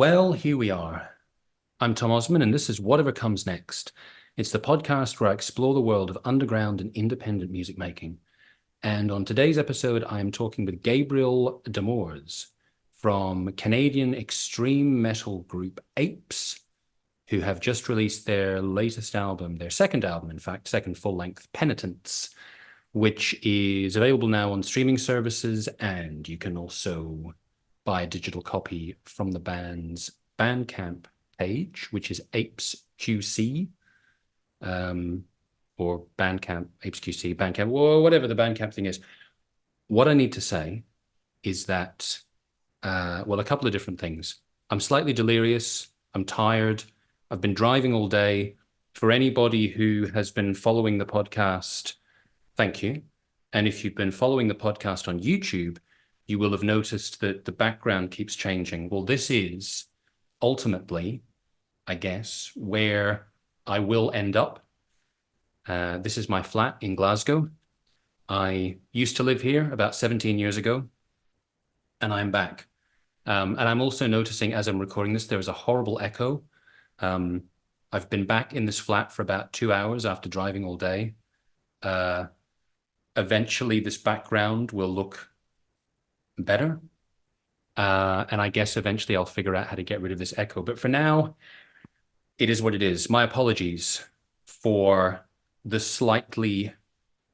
Well, here we are. I'm Tom Osman, and this is Whatever Comes Next. It's the podcast where I explore the world of underground and independent music making. And on today's episode, I am talking with Gabriel D'Amours from Canadian extreme metal group APES, who have just released their latest album, their second album, in fact, second full-length, Penitence, which is available now on streaming services, and you can also buy a digital copy from the band's Bandcamp page, which is Apes QC, or Bandcamp, Apes QC, Bandcamp, or whatever the Bandcamp thing is. What I need to say is that, well, a couple of different things. I'm slightly delirious. I'm tired. I've been driving all day. For anybody who has been following the podcast, thank you. And if you've been following the podcast on YouTube, you will have noticed that the background keeps changing. Well, this is ultimately, I guess, where I will end up. This is my flat in Glasgow. I used to live here about 17 years ago, and I'm back. And I'm also noticing as I'm recording this, there is a horrible echo. I've been back in this flat for about 2 hours after driving all day. Eventually, this background will look better. And I guess eventually I'll figure out how to get rid of this echo. But for now, it is what it is. My apologies for the slightly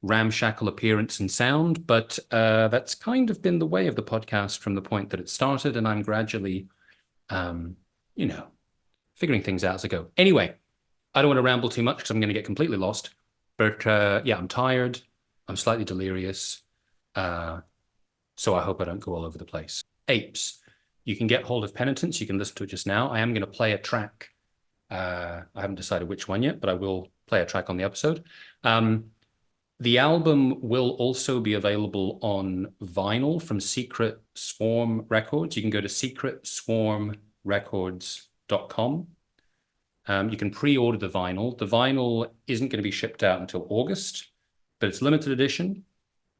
ramshackle appearance and sound, but that's kind of been the way of the podcast from the point that it started, and I'm gradually, figuring things out as I go. Anyway, I don't want to ramble too much because I'm going to get completely lost. But yeah, I'm tired. I'm slightly delirious. So I hope I don't go all over the place. Apes. You can get hold of Penitence. You can listen to it just now. I am going to play a track. I haven't decided which one yet, but I will play a track on the episode. The album will also be available on vinyl from Secret Swarm Records. You can go to secretswarmrecords.com. You can pre-order the vinyl. The vinyl isn't going to be shipped out until August, but it's limited edition.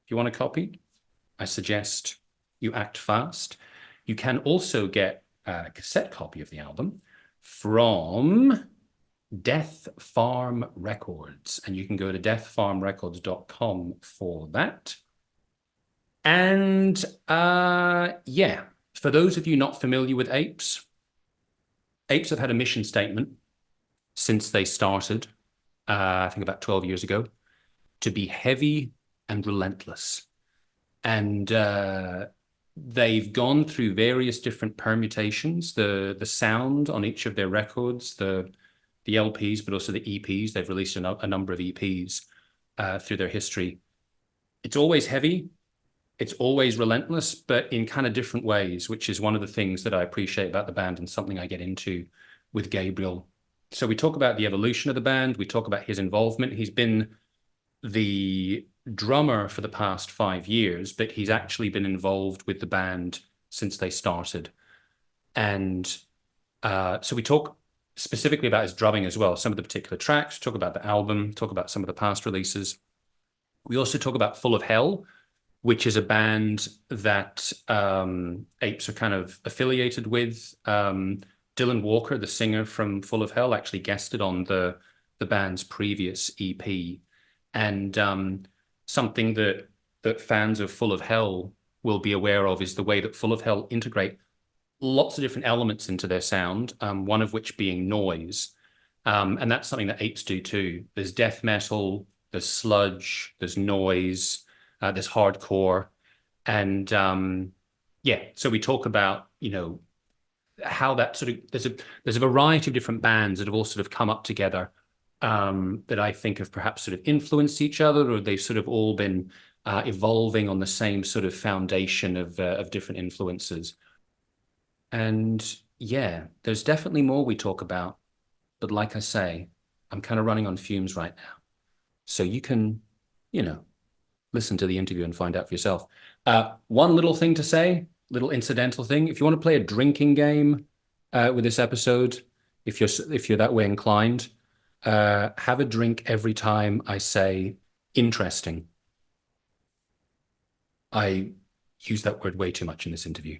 If you want a copy, I suggest you act fast. You can also get a cassette copy of the album from Death Farm Records, and you can go to deathfarmrecords.com for that. And yeah, for those of you not familiar with Apes, Apes have had a mission statement since they started, I think about 12 years ago, to be heavy and relentless. And they've gone through various different permutations, the sound on each of their records, the LPs, but also the EPs. They've released a number of EPs through their history. It's always heavy. It's always relentless, but in kind of different ways, which is one of the things that I appreciate about the band and something I get into with Gabriel. So we talk about the evolution of the band. We talk about his involvement. He's been the drummer for the past 5 years, but he's actually been involved with the band since they started. And so we talk specifically about his drumming as well, some of the particular tracks, talk about the album, talk about some of the past releases. We also talk about Full of Hell, which is a band that Apes are kind of affiliated with. Dylan Walker, the singer from Full of Hell, actually guested on the band's previous EP. And something that fans of Full of Hell will be aware of is the way that Full of Hell integrate lots of different elements into their sound, one of which being noise. And that's something that Apes do too. There's death metal, there's sludge, there's noise, there's hardcore. And yeah, so we talk about, how that sort of, there's a variety of different bands that have all sort of come up together that I think have perhaps sort of influenced each other, or they've sort of all been evolving on the same sort of foundation of different influences. And yeah, there's definitely more we talk about, but like I say, I'm kind of running on fumes right now. So you can, listen to the interview and find out for yourself. One little thing to say, little incidental thing. If you want to play a drinking game with this episode, if you're that way inclined, have a drink every time I say interesting. I use that word way too much in this interview.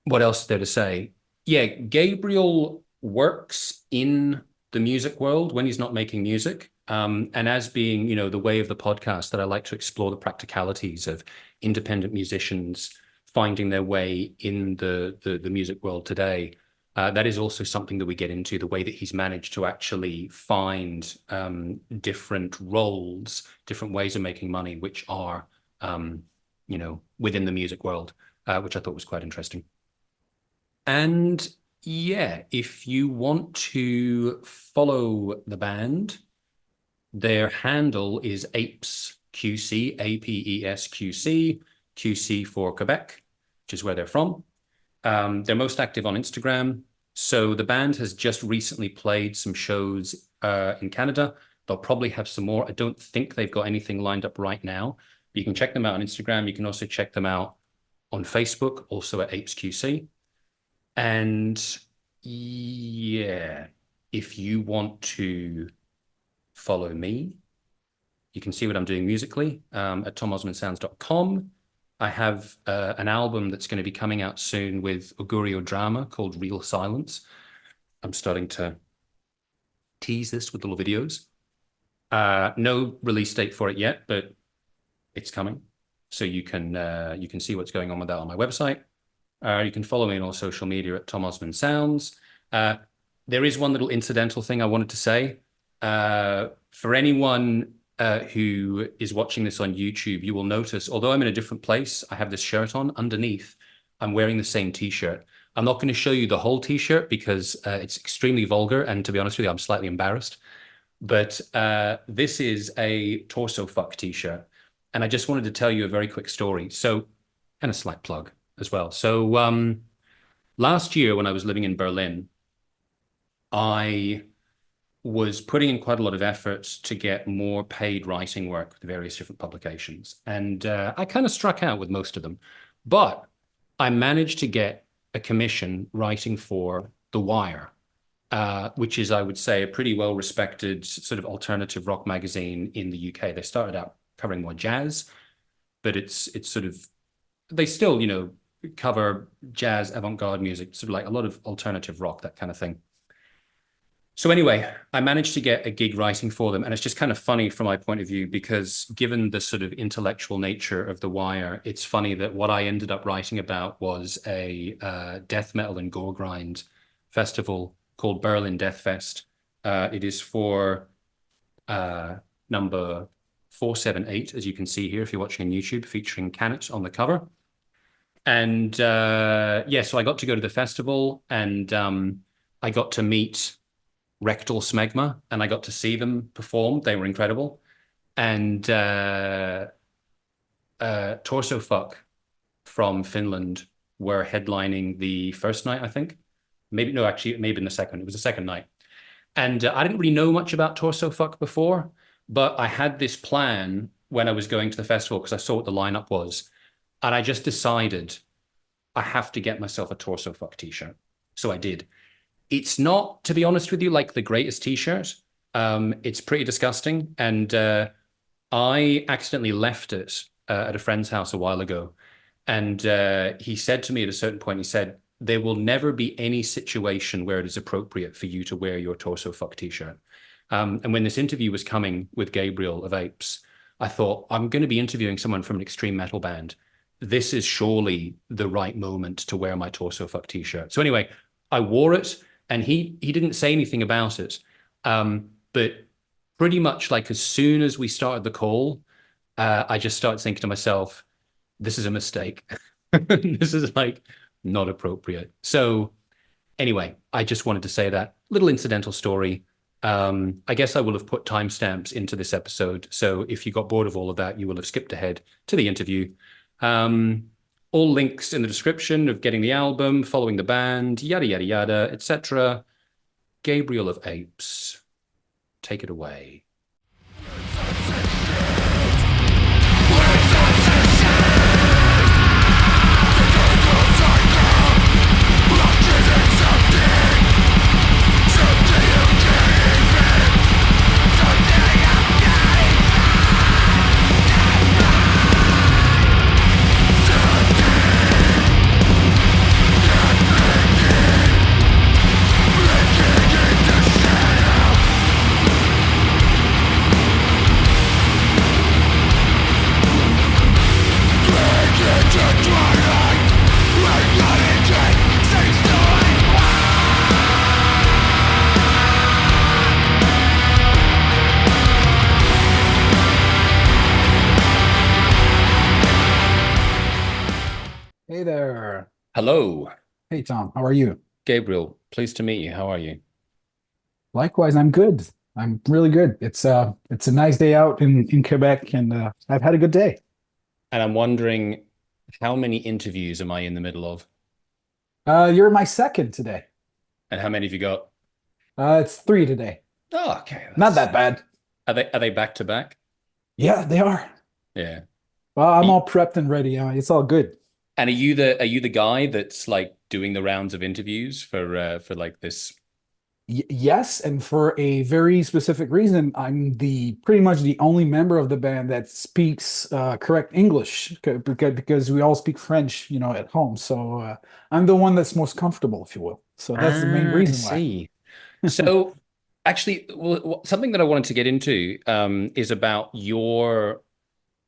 What else is there to say? Yeah, Gabriel works in the music world when he's not making music. And as being, the way of the podcast, that I like to explore the practicalities of independent musicians finding their way in the music world today. That is also something that we get into, the way that he's managed to actually find different roles, different ways of making money, which are, within the music world, which I thought was quite interesting. And yeah, if you want to follow the band, their handle is APES QC, APES QC, QC for Quebec, which is where they're from. They're most active on Instagram. So the band has just recently played some shows in Canada. They'll probably have some more. I don't think they've got anything lined up right now. But you can check them out on Instagram. You can also check them out on Facebook, also at APES QC. And yeah, if you want to follow me, you can see what I'm doing musically at tomosmondsounds.com. I have an album that's going to be coming out soon with Augurio Drama called Real Silence. I'm starting to tease this with little videos. No release date for it yet, but it's coming. So you can see what's going on with that on my website. You can follow me on all social media at Tom Osmond Sounds. There is one little incidental thing I wanted to say. For anyone who is watching this on YouTube, you will notice, although I'm in a different place, I have this shirt on. Underneath, I'm wearing the same t-shirt. I'm not going to show you the whole t-shirt because it's extremely vulgar, and to be honest with you, I'm slightly embarrassed. But this is a Torso Fuck t-shirt. And I just wanted to tell you a very quick story. So, and a slight plug as well. So last year when I was living in Berlin, I was putting in quite a lot of effort to get more paid writing work with various different publications. And I kind of struck out with most of them. But I managed to get a commission writing for The Wire, which is, I would say, a pretty well-respected sort of alternative rock magazine in the UK. They started out covering more jazz, but it's sort of, they still, cover jazz, avant-garde music, sort of like a lot of alternative rock, that kind of thing. So anyway, I managed to get a gig writing for them. And it's just kind of funny from my point of view, because given the sort of intellectual nature of The Wire, it's funny that what I ended up writing about was a death metal and gore grind festival called Berlin Death Fest. It is for number 478, as you can see here, if you're watching on YouTube, featuring Canet on the cover. And yeah, so I got to go to the festival, and I got to meet Rectal Smegma, and I got to see them perform. They were incredible. And Torso Fuck from Finland were headlining the first night, I think. Maybe, no, actually, maybe in the second. It was the second night. And I didn't really know much about Torso Fuck before, but I had this plan when I was going to the festival because I saw what the lineup was. And I just decided I have to get myself a Torso Fuck t-shirt. So I did. It's not, to be honest with you, like the greatest t-shirt. It's pretty disgusting. And I accidentally left it at a friend's house a while ago. And he said to me at a certain point, he said, there will never be any situation where it is appropriate for you to wear your Torso Fuck t-shirt. And when this interview was coming with Gabriel of APES, I thought, I'm going to be interviewing someone from an extreme metal band. This is surely the right moment to wear my Torso Fuck t-shirt. So anyway, I wore it, and he didn't say anything about it. But pretty much like as soon as we started the call, I just started thinking to myself, this is a mistake. This is like not appropriate. So anyway, I just wanted to say that little incidental story. I guess I will have put timestamps into this episode. So if you got bored of all of that, you will have skipped ahead to the interview. All links in the description of getting the album, following the band, yada, yada, yada, etc. Gabriel of APES, take it away. Hello, Hey Tom, how are you? Gabriel. Pleased to meet you. How are you? Likewise, I'm good. I'm really good. It's a nice day out in Quebec, and I've had a good day. And I'm wondering, how many interviews am I in the middle of? You're my second today. And how many have you got? It's three today. Oh, okay. Not That's that bad. are they back to back? Yeah, they are. Yeah. Well, Are I'm you- all prepped and ready. It's all good. And are you the guy that's like doing the rounds of interviews for like this? Y yes, and for a very specific reason, I'm the pretty much the only member of the band that speaks correct English because we all speak French, at home. So I'm the one that's most comfortable, if you will. So that's the main Ah, I reason why. see. So actually, something that I wanted to get into is about your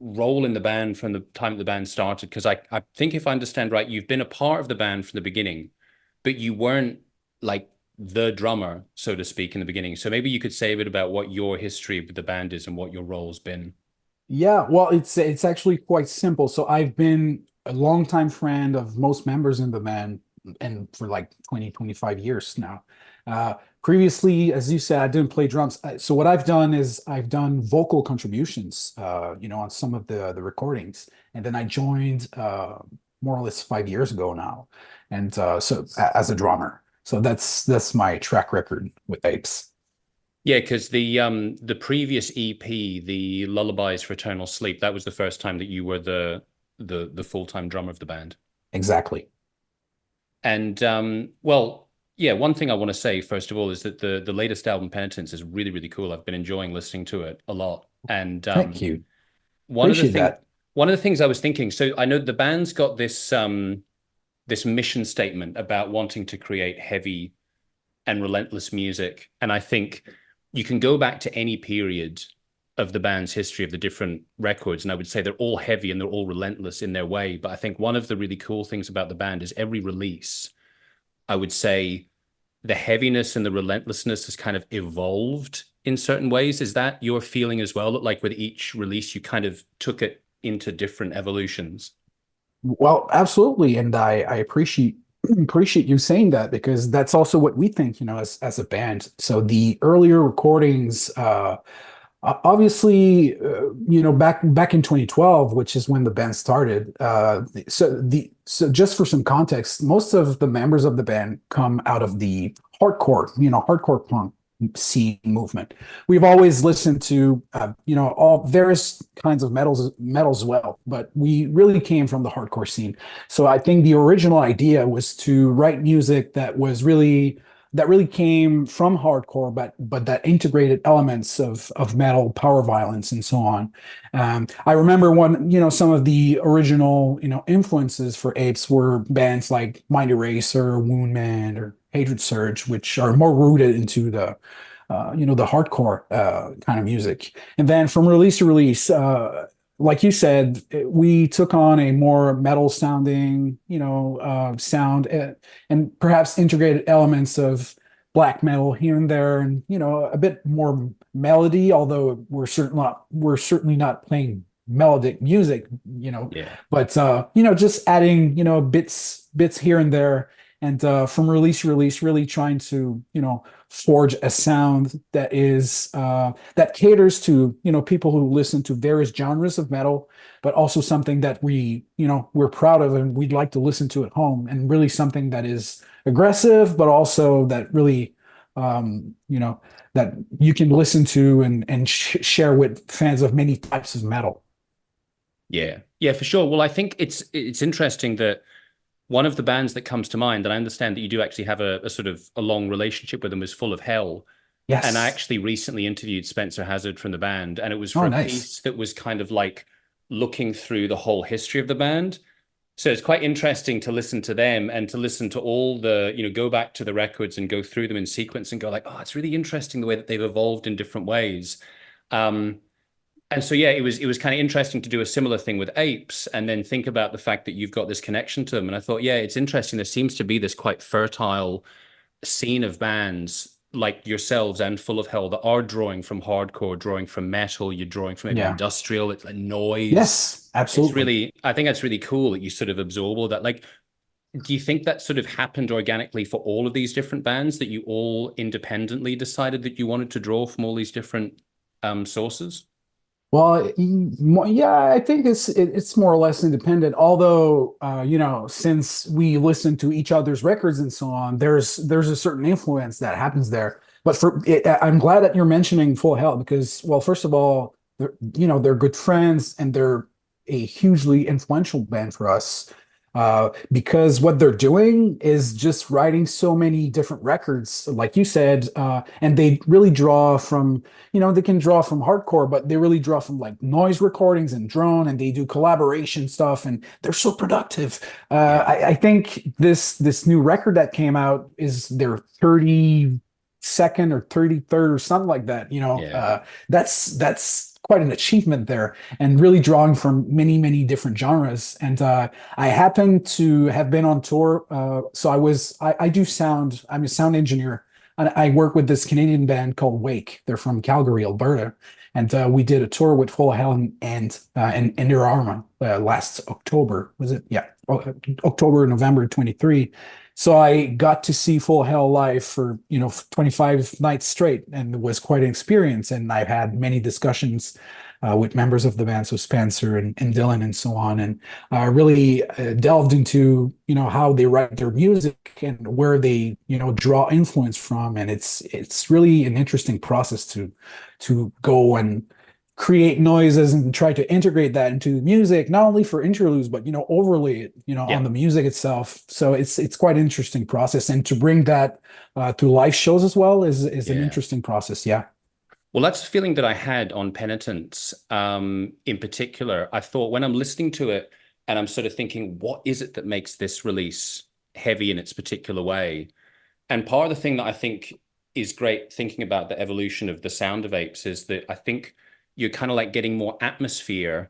role in the band from the time the band started? Because I think if I understand right, you've been a part of the band from the beginning, but you weren't like the drummer, so to speak, in the beginning. So maybe you could say a bit about what your history with the band is and what your role's been. Yeah, well, it's actually quite simple. So I've been a longtime friend of most members in the band and for like 20, 25 years now. Previously, as you said, I didn't play drums. So what I've done is I've done vocal contributions, on some of the recordings. And then I joined more or less 5 years ago now. And as a drummer. So that's my track record with Apes. Yeah, because the previous EP, the Lullabies for Eternal Sleep, that was the first time that you were the full-time drummer of the band. Exactly. And well, yeah, one thing I want to say first of all is that the latest album, Penitence, is really, really cool. I've been enjoying listening to it a lot. And Thank you. one of the Appreciate thing that. one of the things I was thinking, so I know the band's got this mission statement about wanting to create heavy and relentless music. And I think you can go back to any period of the band's history of the different records, and I would say they're all heavy and they're all relentless in their way. But I think one of the really cool things about the band is every release, I would say the heaviness and the relentlessness has kind of evolved in certain ways. Is that your feeling as well? That like with each release, you kind of took it into different evolutions? Well, absolutely, and I appreciate appreciate you saying that because that's also what we think, as a band. So the earlier recordings, obviously, back in 2012, which is when the band started. So just for some context, most of the members of the band come out of the hardcore punk scene movement. We've always listened to, all various kinds of metals as well, but we really came from the hardcore scene. So I think the original idea was to write music that really came from hardcore, but that integrated elements of metal, power violence, and so on. I remember some of the original influences for Apes were bands like Mind Eraser, Wound Man, or Hatred Surge, which are more rooted into the hardcore kind of music. And then from release to release, like you said, we took on a more metal sounding, sound, and perhaps integrated elements of black metal here and there, and a bit more melody. Although we're certainly not playing melodic music, Yeah. but just adding bits here and there, and from release to release, really trying to forge a sound that caters to people who listen to various genres of metal, but also something that we're proud of and we'd like to listen to at home, and really something that is aggressive, but also that really that you can listen to and share with fans of many types of metal. Yeah. Yeah, for sure. Well, I think it's interesting that one of the bands that comes to mind, and I understand that you do actually have a sort of a long relationship with them, is Full of Hell. And I Yes. actually recently interviewed Spencer Hazard from the band, and it was for Oh, a nice. piece that was kind of like looking through the whole history of the band. So it's quite interesting to listen to them and to listen to all go back to the records and go through them in sequence and go like, oh, it's really interesting the way that they've evolved in different ways. Um, and so yeah, it was kind of interesting to do a similar thing with Apes and then think about the fact that you've got this connection to them. And I thought, yeah, it's interesting. There seems to be this quite fertile scene of bands like yourselves and Full of Hell that are drawing from hardcore, drawing from metal, you're drawing from maybe Yeah. industrial, it's like noise. Yes, absolutely. I think that's really cool that you sort of absorb all that. Like do you think that sort of happened organically for all of these different bands, that you all independently decided that you wanted to draw from all these different sources? Well, yeah, I think it's more or less independent. Although, since we listen to each other's records and so on, there's a certain influence that happens there. But I'm glad that you're mentioning Full Hell because, well, first of all, they're good friends and they're a hugely influential band for us. Because what they're doing is just writing so many different records, like you said, and they really draw from they can draw from hardcore, but they really draw from like noise recordings and drone, and they do collaboration stuff, and they're so productive. Yeah. I think this new record that came out is their 32nd or 33rd or something like that. Yeah. That's quite an achievement there, and really drawing from many different genres. And I happen to have been on tour, so I do sound. I'm a sound engineer. And I work with this Canadian band called Wake. They're from Calgary, Alberta, and we did a tour with Full Hell and Under Armour last October. Was it? Yeah, October, November 23. So I got to see Full Hell live for 25 nights straight, and it was quite an experience. And I've had many discussions with members of the band, so Spencer and Dylan and so on, and really delved into how they write their music and where they draw influence from, and it's really an interesting process to go and create noises and try to integrate that into the music, not only for interludes, but overlay it Yeah. on the music itself. So it's quite an interesting process, and to bring that to live shows as well is an Yeah. interesting process. Yeah. Well, that's the feeling that I had on Penitence, in particular. I thought when I'm listening to it and I'm sort of thinking, what is it that makes this release heavy in its particular way? And part of the thing that I think is great thinking about the evolution of the sound of Apes is that I think you're kind of like getting more atmosphere,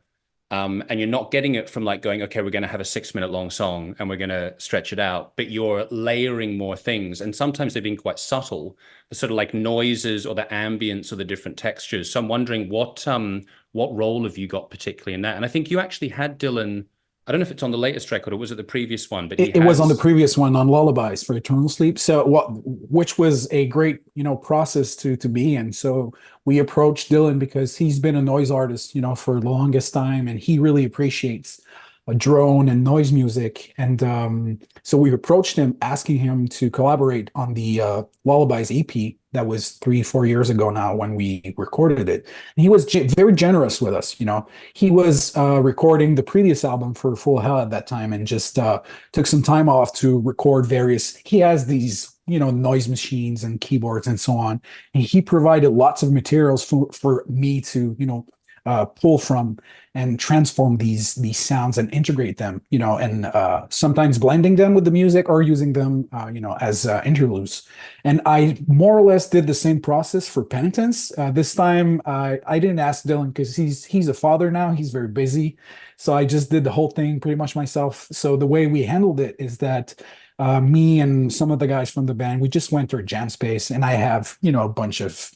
and you're not getting it from like going, okay, we're going to have a 6 minute long song and we're going to stretch it out, but you're layering more things. And sometimes they've been quite subtle, the sort of like noises or the ambience or the different textures. So I'm wondering what role have you got particularly in that? And I think you actually had Dylan, I don't know if it's on the latest record or was it the previous one, but he It was on the has, previous one on Lullabies for Eternal Sleep. So which was a great, process to be in. So we approached Dylan because he's been a noise artist, for the longest time, and he really appreciates a drone and noise music. And so we approached him, asking him to collaborate on the Lullabies EP that was 3-4 years ago now when we recorded it. And he was very generous with us. He was recording the previous album for Full Hell at that time, and just took some time off to record various. He has these noise machines and keyboards and so on, and he provided lots of materials for me to pull from and transform these sounds and integrate them, and sometimes blending them with the music or using them, as interludes. And I more or less did the same process for Penitence. This time, I didn't ask Dylan because he's a father now. He's very busy, so I just did the whole thing pretty much myself. So the way we handled it is that me and some of the guys from the band, we just went to a jam space, and I have a bunch of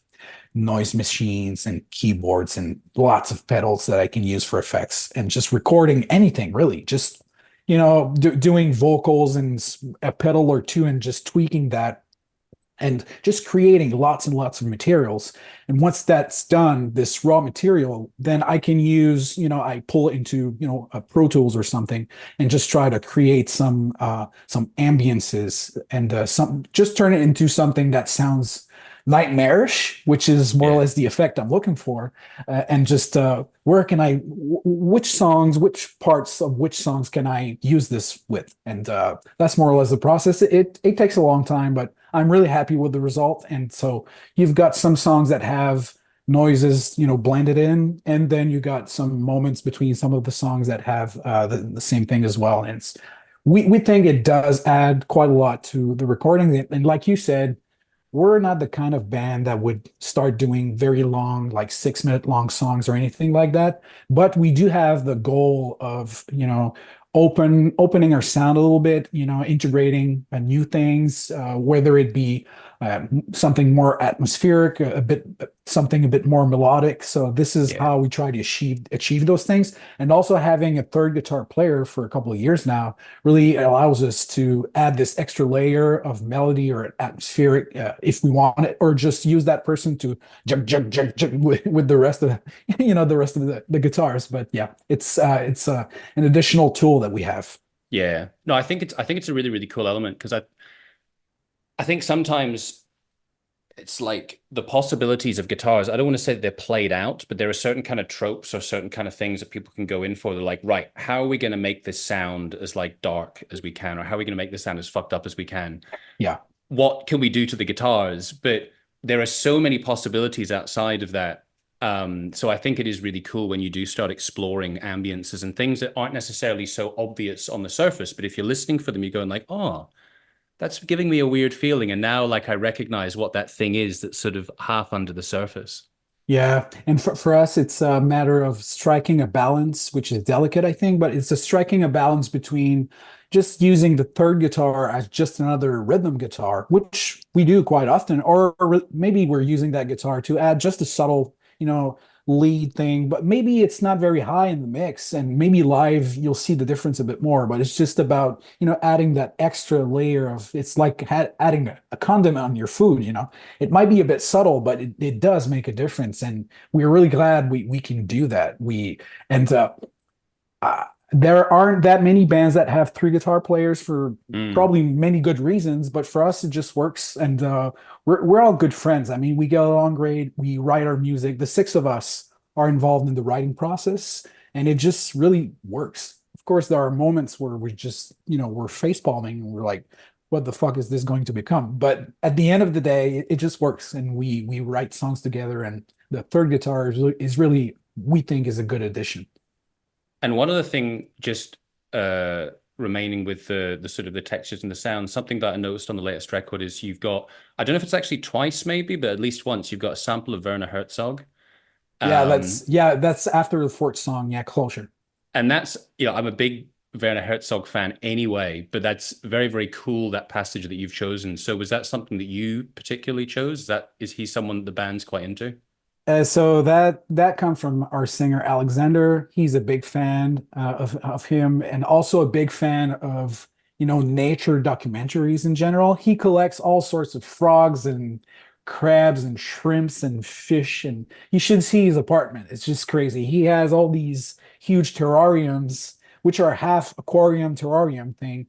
noise machines and keyboards and lots of pedals that I can use for effects, and just recording anything really, just doing vocals and a pedal or two and just tweaking that, and just creating lots and lots of materials. And once that's done, this raw material, then I can use, I pull it into, a Pro Tools or something, and just try to create some ambiances, and just turn it into something that sounds nightmarish, which is more or yeah, less the effect I'm looking for. And just where can which parts of which songs can I use this with? And that's more or less the process. It takes a long time, but I'm really happy with the result. And so you've got some songs that have noises, blended in, and then you got some moments between some of the songs that have the same thing as well. And we think it does add quite a lot to the recording. And like you said, we're not the kind of band that would start doing very long, like 6 minute long songs or anything like that. But we do have the goal of, opening our sound a little bit, integrating new things, whether it be something more atmospheric, a bit something a bit more melodic. So this is Yeah. how we try to achieve those things. And also having a third guitar player for a couple of years now really allows us to add this extra layer of melody or atmospheric if we want it, or just use that person to jug with the rest of the rest of the guitars. But yeah, it's an additional tool that we have. Yeah. No, I think it's a really, really cool element because I think sometimes it's like the possibilities of guitars. I don't want to say that they're played out, but there are certain kind of tropes or certain kind of things that people can go in for. They're like, right, how are we going to make this sound as like dark as we can, or how are we going to make this sound as fucked up as we can? Yeah. What can we do to the guitars? But there are so many possibilities outside of that. So I think it is really cool when you do start exploring ambiences and things that aren't necessarily so obvious on the surface, but if you're listening for them, you're going like, oh, that's giving me a weird feeling. And now like I recognize what that thing is that's sort of half under the surface. Yeah, and for us, it's a matter of striking a balance, which is delicate, I think, but it's a striking a balance between just using the third guitar as just another rhythm guitar, which we do quite often, or maybe we're using that guitar to add just a subtle, lead thing, but maybe it's not very high in the mix, and maybe live you'll see the difference a bit more, but it's just about, adding that extra layer of, it's like adding a condiment on your food. It might be a bit subtle, but it does make a difference. And we're really glad we can do that. And there aren't that many bands that have three guitar players for Mm. probably many good reasons, but for us, it just works. And we're all good friends. I mean, we get along great. We write our music. The six of us are involved in the writing process, and it just really works. Of course, there are moments where we just, we're face palming and we're like, what the fuck is this going to become? But at the end of the day, it just works, and we write songs together. And the third guitar is really, we think, is a good addition. And one other thing, just remaining with the sort of the textures and the sound, something that I noticed on the latest record is you've got, I don't know if it's actually twice maybe, but at least once you've got a sample of Werner Herzog. Um, Yeah, that's after the fourth song. Yeah, closure. and that's, I'm a big Werner Herzog fan anyway, but that's very, very cool, that passage that you've chosen. So was that something that you particularly chose? Is he someone the band's quite into? So that comes from our singer Alexander. He's a big fan of him, and also a big fan of nature documentaries in general. He collects all sorts of frogs and crabs and shrimps and fish, and you should see his apartment. It's just crazy. He has all these huge terrariums, which are half aquarium terrarium thing,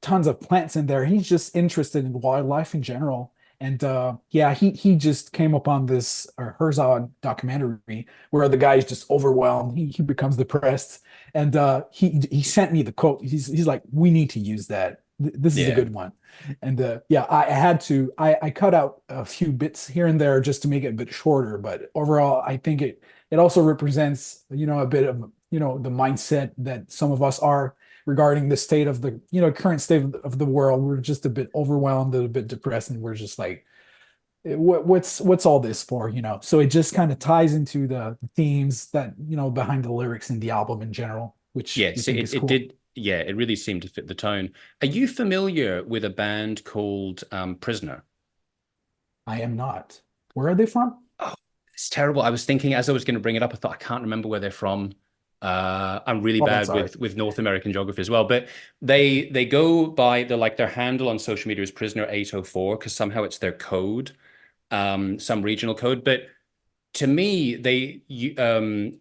tons of plants in there. He's just interested in wildlife in general. And yeah, he just came upon this Herzog documentary where the guy is just overwhelmed. He becomes depressed, and he sent me the quote. He's like, "We need to use that. This is a Yeah. good one." And yeah, I had to. I cut out a few bits here and there just to make it a bit shorter. But overall, I think it also represents a bit of the mindset that some of us are regarding the state of the current state of the world. We're just a bit overwhelmed, a bit depressed, and we're just like, what's all this for? So it just kind of ties into the themes that behind the lyrics in the album in general, which we Yes, think it, is it cool. did. Yeah, it really seemed to fit the tone. Are you familiar with a band called Prisoner? I am not. Where are they from? Oh, it's terrible. I was thinking as I was going to bring it up, I thought I can't remember where they're from. I'm really Oh, that's bad all right. with North American geography as well. But they go by their handle on social media is Prisoner 804 because somehow it's their code, some regional code. But to me,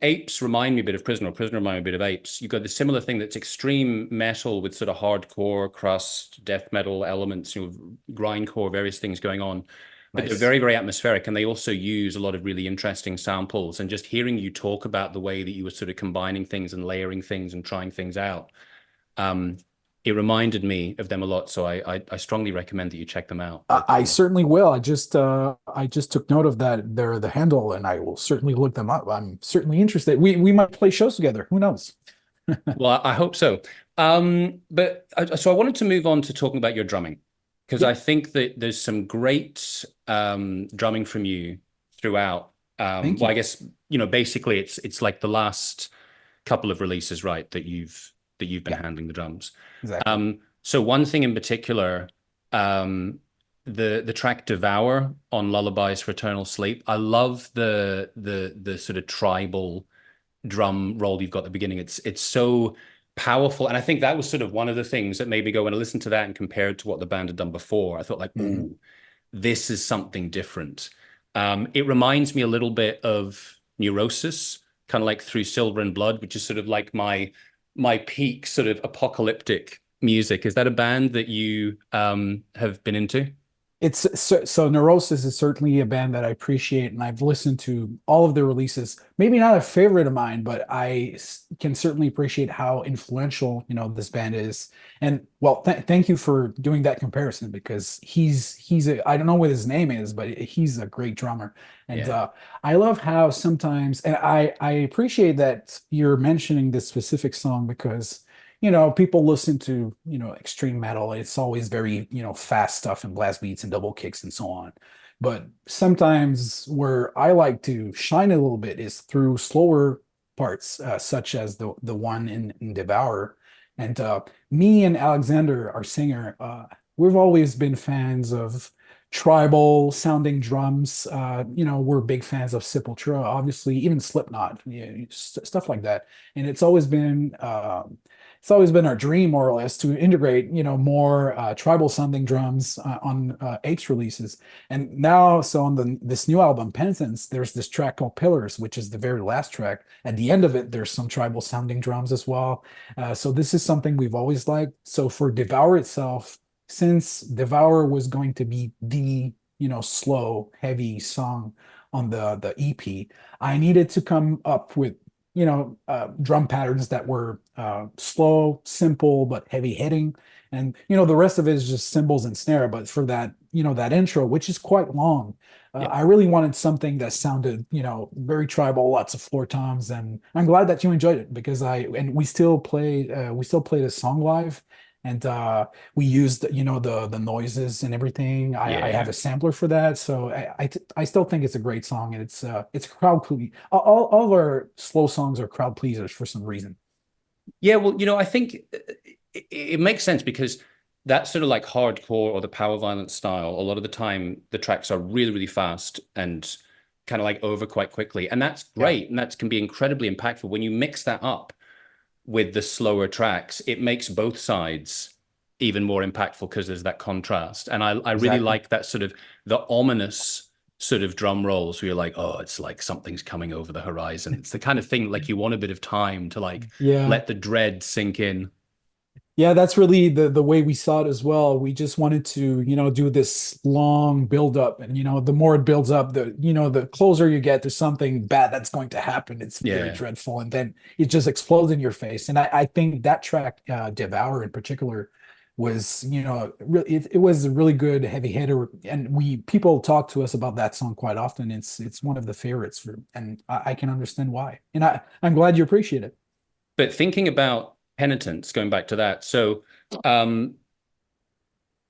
apes remind me a bit of Prisoner. Prisoner remind me a bit of apes. You've got the similar thing that's extreme metal with sort of hardcore, crust, death metal elements, grindcore, various things going on. But they're Nice. very, very atmospheric, and they also use a lot of really interesting samples. And just hearing you talk about the way that you were sort of combining things and layering things and trying things out, um, it reminded me of them a lot. So I strongly recommend that you check them out. But I certainly will. I just took note of that. They're the handle, and I will certainly look them up. I'm certainly interested. We might play shows together. Who knows? well, I hope so. So I wanted to move on to talking about your drumming because I Yep. think that there's some great drumming from you throughout. Thank Well, I you. guess basically it's like the last couple of releases, right, that you've been Yeah, handling the drums. exactly. So one thing in particular, um, the track Devour on Lullabies for Eternal Sleep. I love the sort of tribal drum roll you've got at the beginning. It's so powerful. And I think that was sort of one of the things that made me go, when I listened to that and compared to what the band had done before, I thought like, Mhm. oh, this is something different. It reminds me a little bit of Neurosis, kind of like Through Silver and Blood, which is sort of like my peak sort of apocalyptic music. Is that a band that you have been into? It's so Neurosis is certainly a band that I appreciate, and I've listened to all of their releases. Maybe not a favorite of mine, but can certainly appreciate how influential, this band is. And well, thank you for doing that comparison, because he's a, I don't know what his name is, but he's a great drummer. And Yeah, I love how sometimes, and I appreciate that you're mentioning this specific song, because people listen to, extreme metal. It's always very, fast stuff and blast beats and double kicks and so on. But sometimes where I like to shine a little bit is through slower parts, such as the one in Devour. And me and Alexander, our singer, we've always been fans of tribal sounding drums. We're big fans of Sepultura, obviously, even Slipknot, stuff like that. And it's always been our dream, more or less, to integrate, more tribal sounding drums on Apes releases. And now, so on this new album, Penitence, there's this track called Pillars, which is the very last track. At the end of it, there's some tribal sounding drums as well. So this is something we've always liked. So for Devour itself, since Devour was going to be the, slow, heavy song on the EP, I needed to come up with drum patterns that were slow, simple, but heavy hitting. And, the rest of it is just cymbals and snare. But for that, that intro, which is quite long, yeah. I really wanted something that sounded, very tribal, lots of floor toms. And I'm glad that you enjoyed it, because and we still play the song live. And we used, the noises and everything. I have Yeah. a sampler for that, so I still think it's a great song, and it's crowd pleasing. All of our slow songs are crowd pleasers for some reason. Yeah, well, I think it makes sense because that sort of like hardcore or the power violence style, a lot of the time the tracks are really, really fast and kind of like over quite quickly. And that's Yeah, great. And that can be incredibly impactful. When you mix that up with the slower tracks, it makes both sides even more impactful because there's that contrast. And I really exactly. like that sort of the ominous sort of drum rolls where you're like, oh, it's like something's coming over the horizon. It's the kind of thing like you want a bit of time to like Yeah. let the dread sink in. Yeah, that's really the way we saw it as well. We just wanted to, do this long build up, and the more it builds up, the closer you get to something bad that's going to happen. It's very Yeah. dreadful, and then it just explodes in your face. And I think that track, Devour in particular, was, really, it was a really good heavy hitter, and we people talk to us about that song quite often. It's one of the favorites and I can understand why. And I'm glad you appreciate it. But thinking about penitence, going back to that, so um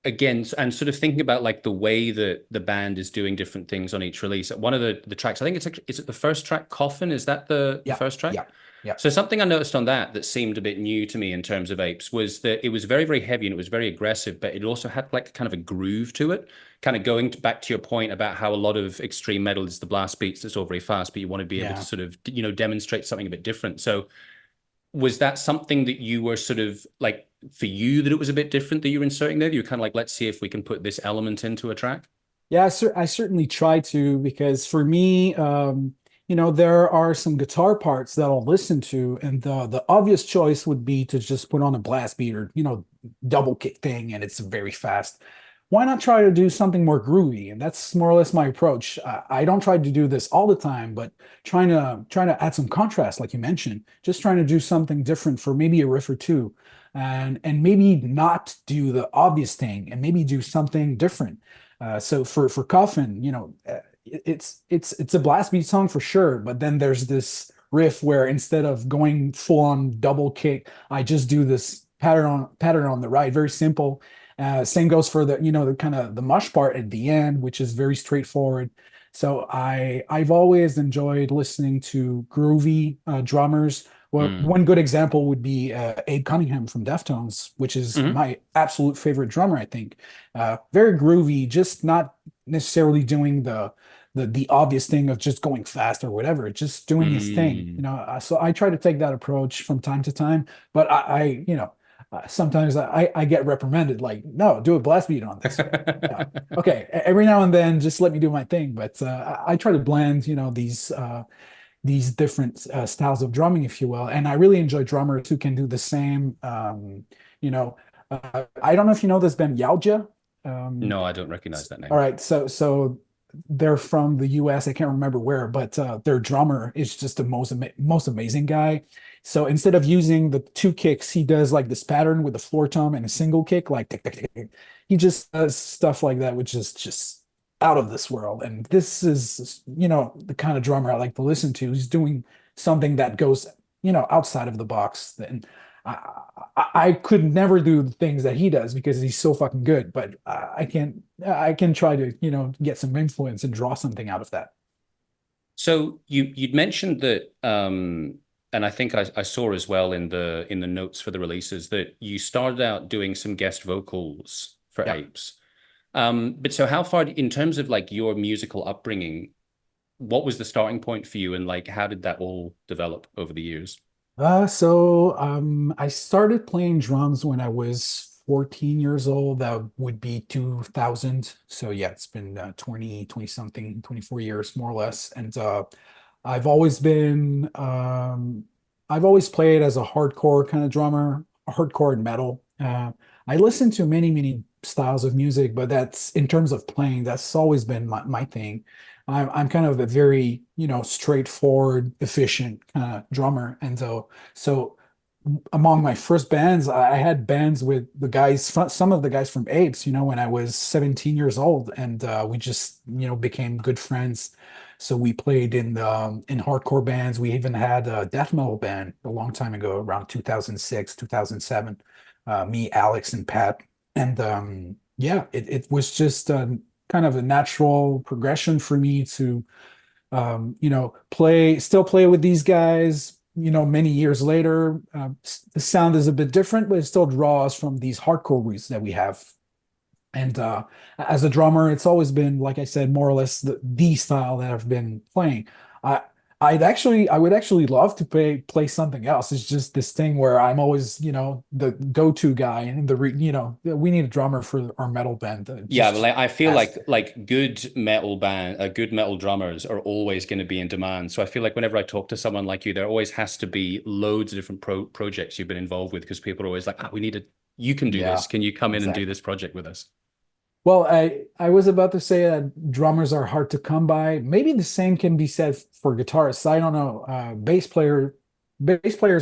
again, and sort of thinking about like the way that the band is doing different things on each release. One of the tracks, I think it's actually, is it the first track, Coffin? Is that the Yeah, first track? yeah, yeah. So something I noticed on that seemed a bit new to me in terms of Apes was that it was very, very heavy and it was very aggressive, but it also had like kind of a groove to it. Kind of going back to your point about how a lot of extreme metal is the blast beats that's all very fast, but you want to be able to Yeah. sort of, demonstrate something a bit different. So was that something that you were sort of like for you that it was a bit different that you were inserting there? You were kind of like, let's see if we can put this element into a track. Yeah, I certainly try to, because for me, there are some guitar parts that I'll listen to, and the obvious choice would be to just put on a blast beat or, double kick thing, and it's very fast. Why not try to do something more groovy? And that's more or less my approach. I don't try to do this all the time, but trying to add some contrast, like you mentioned, just trying to do something different for maybe a riff or two, and maybe not do the obvious thing, and maybe do something different. So for Coffin, it's a blast beat song for sure, but then there's this riff where instead of going full on double kick, I just do this pattern on the right, very simple. Same goes for the kind of the mush part at the end, which is very straightforward. So I've always enjoyed listening to groovy drummers Well, Mm. one good example would be Abe Cunningham from Deftones, which is Hmm. my absolute favorite drummer, I think. Very groovy, just not necessarily doing the obvious thing of just going fast or whatever, just doing his thing. Mm. So I try to take that approach from time to time, but sometimes I get reprimanded, like, no, do a blast beat on this. Yeah. Okay. Every now and then, just let me do my thing. But I try to blend, these different styles of drumming, if you will. And I really enjoy drummers who can do the same. You know, I don't know if you know this band Yaoja. Um, No, I don't recognize that all name. right, so they're from the US. I can't remember where, but their drummer is just the most amazing guy. So instead of using the two kicks, he does like this pattern with a floor tom and a single kick, like tick, tick, tick, tick. He just does stuff like that, which is just out of this world. And this is, the kind of drummer I like to listen to. He's doing something that goes, outside of the box. And I could never do the things that he does because he's so fucking good, but I can try to, get some influence and draw something out of that. So you'd mentioned that, and I think I saw as well in the notes for the releases that you started out doing some guest vocals for Yeah. Apes. But so how far in terms of like your musical upbringing, what was the starting point for you, and like how did that all develop over the years? I started playing drums when I was 14 years old. That would be 2000. So yeah, it's been 20 something, 24 years more or less. And I've always been, I've always played as a hardcore kind of drummer, hardcore and metal. I listen to many, many styles of music, but that's in terms of playing, that's always been my thing. I'm kind of a very, straightforward, efficient kind of drummer. And so among my first bands, I had bands with the guys, some of the guys from Apes, when I was 17 years old, and we just, became good friends. So we played in hardcore bands. We even had a death metal band a long time ago, around 2006, 2007. Me, Alex, and Pat. And yeah, it was just kind of a natural progression for me to still play with these guys, many years later. The sound is a bit different, but it still draws from these hardcore roots that we have. And as a drummer, it's always been, like I said, more or less the style that I've been playing. I I would actually love to play something else. It's just this thing where I'm always, the go-to guy, and we need a drummer for our metal band. Yeah, but Just like I feel ask. like good metal drummers are always going to be in demand. So I feel like whenever I talk to someone like you, there always has to be loads of different projects you've been involved with because people are always like, we need you can do Yeah, this. Can you come in and do exactly. this project with us? Well, I was about to say that drummers are hard to come by. Maybe the same can be said for guitarists. I don't know. Bass players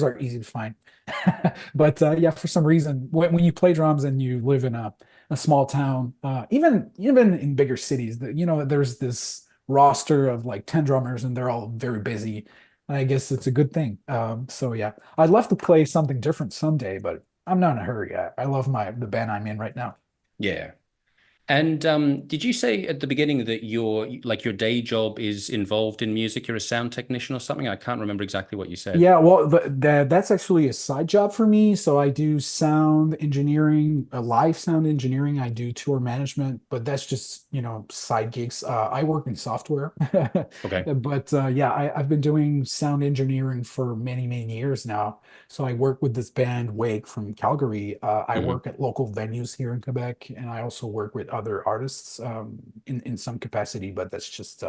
are easy to find. But yeah, for some reason, when you play drums and you live in a small town, even in bigger cities, there's this roster of like 10 drummers and they're all very busy. And I guess it's a good thing. So yeah, I'd love to play something different someday, but I'm not in a hurry. I love the band I'm in right now. Yeah. And did you say at the beginning that your day job is involved in music? You're a sound technician or something? I can't remember exactly what you said. Yeah, well, that's actually a side job for me. So I do sound engineering, live sound engineering. I do tour management, but that's just, side gigs. I work in software, Okay. but yeah, I've been doing sound engineering for many, many years now. So I work with this band Wake from Calgary. I Hmm. work at local venues here in Quebec, and I also work with other artists in some capacity, but that's just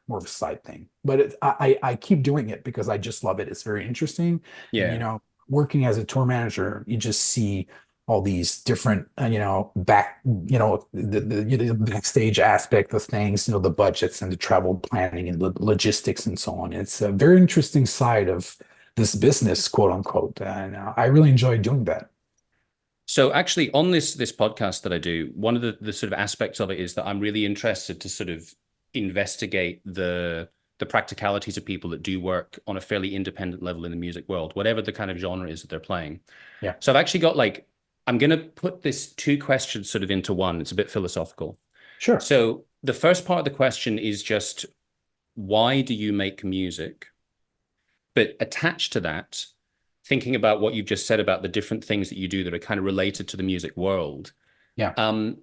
more of a side thing. But I keep doing it because I just love it. It's very interesting. And, Yeah. working as a tour manager, you just see all these different, the backstage aspect of things, the budgets and the travel planning and the logistics and so on. It's a very interesting side of this business, quote unquote. And I really enjoy doing that. So actually on this podcast that I do, one of the sort of aspects of it is that I'm really interested to sort of investigate the practicalities of people that do work on a fairly independent level in the music world, whatever the kind of genre is that they're playing. Yeah, So I've actually got like I'm going to put this two questions sort of into one. It's a bit philosophical. sure. So the first part of the question is just why do you make music? But attached to that, thinking about what you've just said about the different things that you do that are kind of related to the music world, Yeah. um,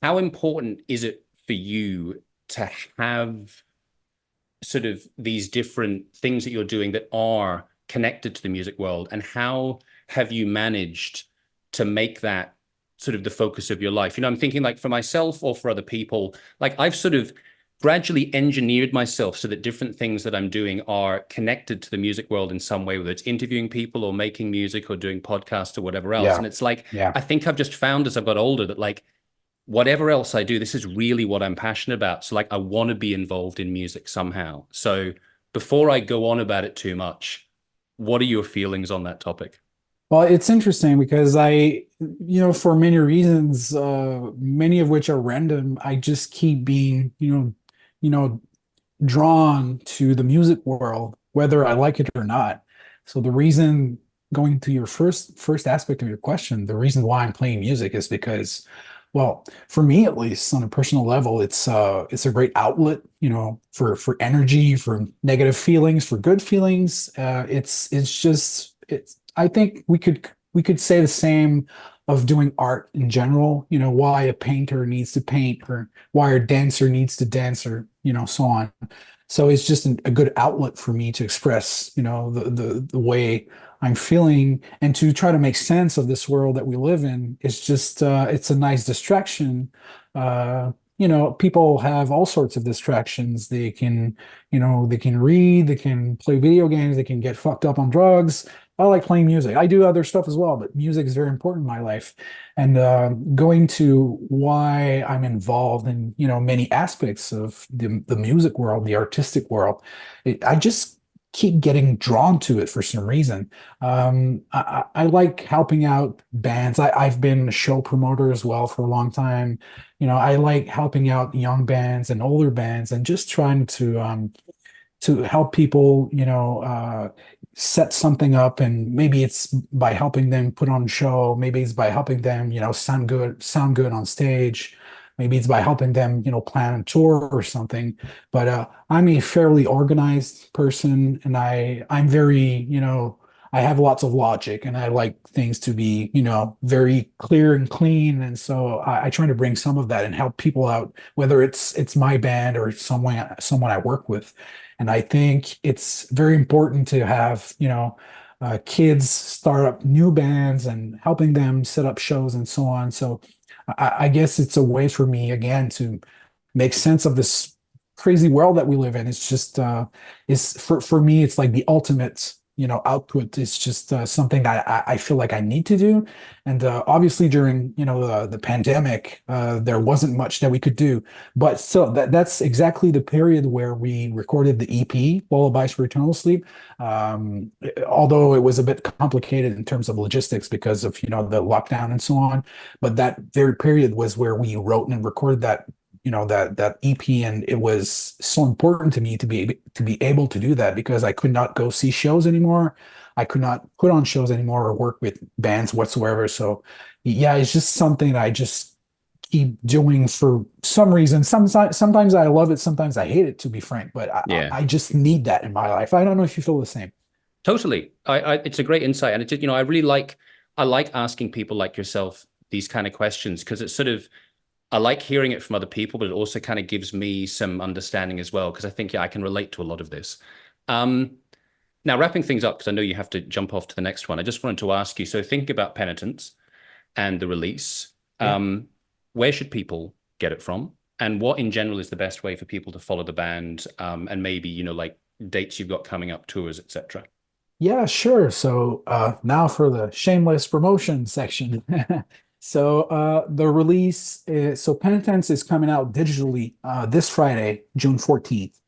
how important is it for you to have sort of these different things that you're doing that are connected to the music world, and how have you managed to make that sort of the focus of your life? I'm thinking like for myself or for other people, like I've sort of gradually engineered myself so that different things that I'm doing are connected to the music world in some way, whether it's interviewing people or making music or doing podcasts or whatever else. Yeah. And it's like, Yeah. I think I've just found as I've got older that like whatever else I do, this is really what I'm passionate about. So like I want to be involved in music somehow. So before I go on about it too much, what are your feelings on that topic? Well, it's interesting because for many reasons, many of which are random, I just keep being, you know, drawn to the music world, whether I like it or not. So the reason, going to your first aspect of your question, the reason why I'm playing music is because, well, for me at least, on a personal level, it's a great outlet, for energy, for negative feelings, for good feelings. It's I think we could say the same of doing art in general, why a painter needs to paint, or why a dancer needs to dance, or so on. So it's just a good outlet for me to express, the way I'm feeling, and to try to make sense of this world that we live in. It's a nice distraction. People have all sorts of distractions. They can read, they can play video games, they can get fucked up on drugs. I like playing music. I do other stuff as well, but music is very important in my life. And going to why I'm involved in, many aspects of the music world, the artistic world, I just keep getting drawn to it for some reason. I like helping out bands. I've been a show promoter as well for a long time. I like helping out young bands and older bands, and just trying to help people, set something up. And maybe it's by helping them put on a show. Maybe it's by helping them, sound good on stage. Maybe it's by helping them, plan a tour or something. But I'm a fairly organized person, and I'm very, I have lots of logic, and I like things to be, very clear and clean. And so I try to bring some of that and help people out, whether it's my band or someone I work with. And I think it's very important to have, kids start up new bands and helping them set up shows and so on. So I guess it's a way for me, again, to make sense of this crazy world that we live in. It's just, is for me, it's like the ultimate, output. It's just something I feel like I need to do. And obviously during, the pandemic, there wasn't much that we could do. But still, that's exactly the period where we recorded the EP, Lullabies for Eternal Sleep. Although it was a bit complicated in terms of logistics because of, the lockdown and so on. But that very period was where we wrote and recorded that EP. And it was so important to me to be able to do that, because I could not go see shows anymore. I could not put on shows anymore or work with bands whatsoever. So yeah, it's just something that I just keep doing for some reason. Sometimes I love it, sometimes I hate it, to be frank, but Yeah, I just need that in my life. I don't know if you feel the same. totally. It's a great insight, and I really I like asking people like yourself these kind of questions, because it's sort of I like hearing it from other people, but it also kind of gives me some understanding as well, because I think, yeah, I can relate to a lot of this. Um, Now, wrapping things up, because I know you have to jump off to the next one, I just wanted to ask you, so think about Penitence and the release. Yeah. Where should people get it from? And what in general is the best way for people to follow the band? And maybe, like dates you've got coming up, tours, etc. Yeah, sure. So now for the shameless promotion section. So the release so Penitence is coming out digitally this Friday, June 14th.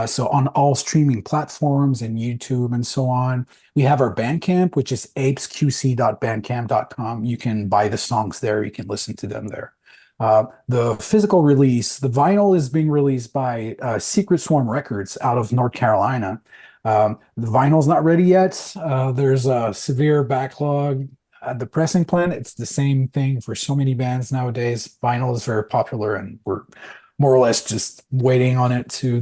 So on all streaming platforms and YouTube and so on. We have our Bandcamp, which is apesqc.bandcamp.com. You can buy the songs there. You can listen to them there. The physical release, the vinyl is being released by Secret Swarm Records out of North Carolina. The vinyl's not ready yet. There's a severe backlog at the pressing plant. It's the same thing for so many bands nowadays. Vinyl is very popular, and we're more or less just waiting on it to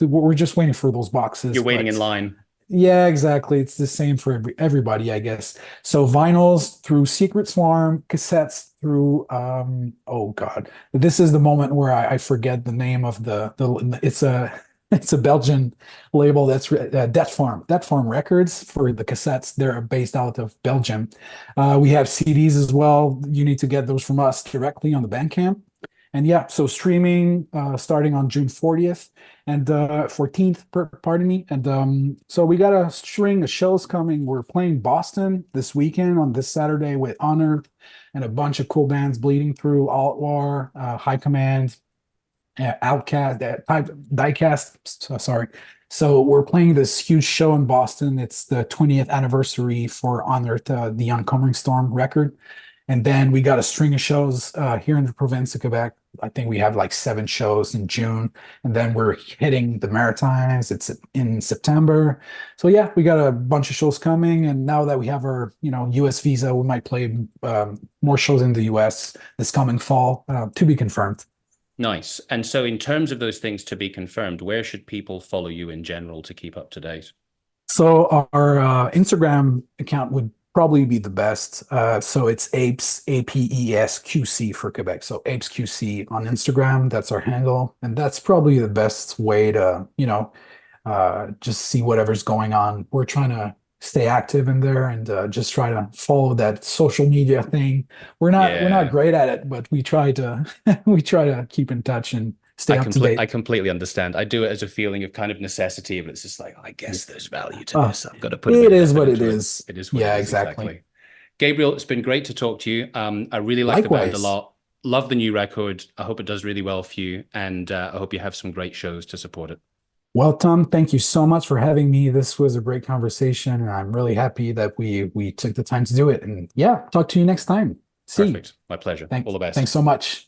we're just waiting for those boxes. You're waiting in But line. Yeah, exactly. It's the same for everybody, I guess. So vinyls through Secret Swarm, cassettes through oh God. This is the moment where I forget the name of the it's a it's a Belgian label that's Death Farm Records for the cassettes. They're based out of Belgium. We have CDs as well. You need to get those from us directly on the Bandcamp. And yeah, so streaming starting on June 40th and 14th, pardon me. And so we got a string of shows coming. We're playing Boston this weekend on this Saturday with Honor and a bunch of cool bands bleeding through Alt War, High Command, Outcast, type Diecast. Sorry. So we're playing this huge show in Boston. It's the 20th anniversary for Honor, the Oncoming Storm record. And then we got a string of shows here in the province of Quebec. I think we have like 7 shows in June, and then we're hitting the Maritimes. It's in September. So yeah, we got a bunch of shows coming. And now that we have our, US visa, we might play more shows in the US this coming fall, to be confirmed. Nice. And so, in terms of those things to be confirmed, where should people follow you in general to keep up to date? So our Instagram account would probably be the best. So it's apes APES QC for Quebec. So apes QC on Instagram. That's our handle, and that's probably the best way to just see whatever's going on. We're trying to stay active in there and just try to follow that social media thing. We're not Yeah. great at it, but we try to we try to keep in touch and stay up to I date. completely understand. I do it as a feeling of kind of necessity, but it's just like, I guess there's value to Uh, this. I've got to put a it bit of is effort what it into it. is. It is what it Yeah, is, exactly. exactly. Gabriel, it's been great to talk to you. I really like the band a Likewise. lot. Love the new record. I hope it does really well for you, and I hope you have some great shows to support it. Well, Tom, thank you so much for having me. This was a great conversation, and I'm really happy that we took the time to do it. And yeah, talk to you next time. See. Perfect. My pleasure. All Thanks. the best. Thanks so much.